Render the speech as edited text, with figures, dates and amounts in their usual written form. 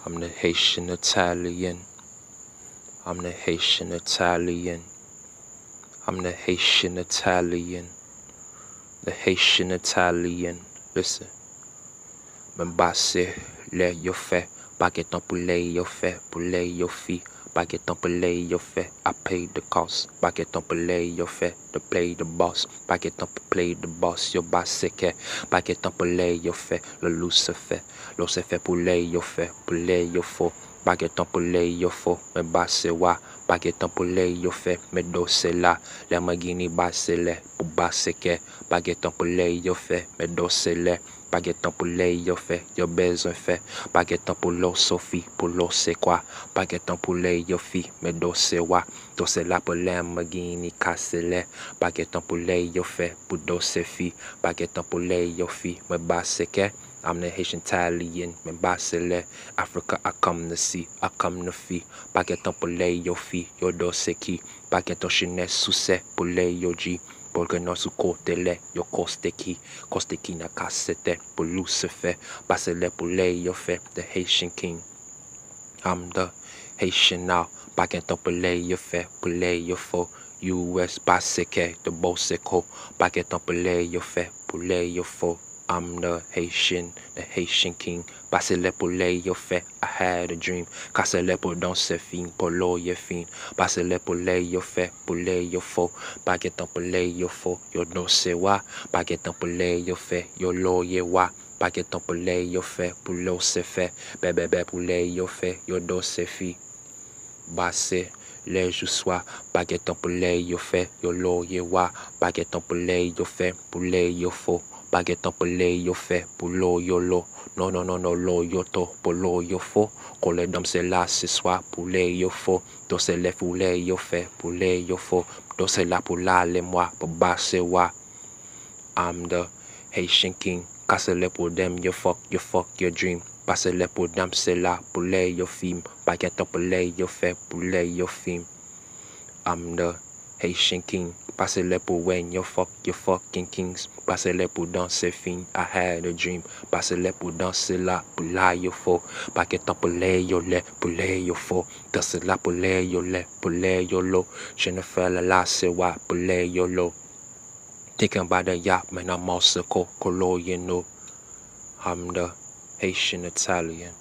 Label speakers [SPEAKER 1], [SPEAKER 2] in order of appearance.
[SPEAKER 1] I'm the Haitian Italian. I'm the Haitian Italian. I'm the Haitian Italian. The Haitian Italian. Listen. M'basse, le yo fait. Baguette en poulet yo fi. Baguette en poulet yo fait. I paid the cost. Baguette en poulet yo fait. To play the boss. Baguette en play the boss. Yo basse que. Baguette en poulet yo fait. Le loup se fait. L'eau se fait poulet yo fait. Poulet yo faux. Baguette en poulet yo faux. M'basse wa. Baguette en poulet yo fait. Me do c'est là. Les magini basse le. Pour basse que. Baguette en poulet yo fait. Me do c'est le. Baguette en poulet yo fait, yo besoin fait. Baguette en poulet Sophie, poulet c'est quoi? Baguette en poulet yo fi, mais do c'est wa. Do c'est la poulet magini cassele. Baguette en poulet yo fait, pour do c'est fi. Baguette en poulet yo fi, mais basse que. I'm the Haitian Italian, mais basse le. Africa I come to see, I come to fi. Baguette en poulet yo fi, yo do c'est qui? Baguette en chinesse sous c'est, poulet yo G. Porque no su côté yo coste qui na cassette, pour Lucifer, passe le poulet yo fait, the Haitian king. I'm the Haitian now, baguette en poulet yo fait, poulet yo faux, US passe que, the boss co, baguette en poulet yo fait, poulet yo faux. I'm the Haitian king. Passe le poulet yo fait, I had a dream. Casse le pour dans ce film, polo ye fin. Passe le poulet yo fait, poulet yo faux. Baguette en poulet yo faux, yo no se wa. Baguette en poulet yo fait, yo lo ye wa. Baguette en poulet yo fait, poulet se fait. Bébé poulet yo fait, yo do se fi. Basse. Les jours soir, baguette en poulet yo fait, yo lo ye wa. Baguette en poulet yo fait, poulet yo faux. Baguette en poulet yo fait, poulet yo lo. Non, lo yo to, poulet yo faux. Quand les dames c'est là ce soir, poulet yo faux. Donc c'est les poulet yo fait, poulet yo faux. Donc c'est là pour là les mois, pour basser wa. I'm the Haitian king. Casse les pour them, you fuck your dream. Passe les pour dames c'est là, poulet yo film. Baguette en poulet yo fait, poulet yo film. I'm the Haitian king. Passe le pour when you fuck your fucking kings. Passe le pour danser fin. I had a dream. Passe le pour danser là, pour là yo faux. Baguette en poulet yo le, poulet yo faux. Danser là poulet yo le, poulet yo lo. Je ne fais la c'est wa, poulet yo lo. Thinking about the yacht, man, I'm also colo, you know. I'm the Haitian Italian.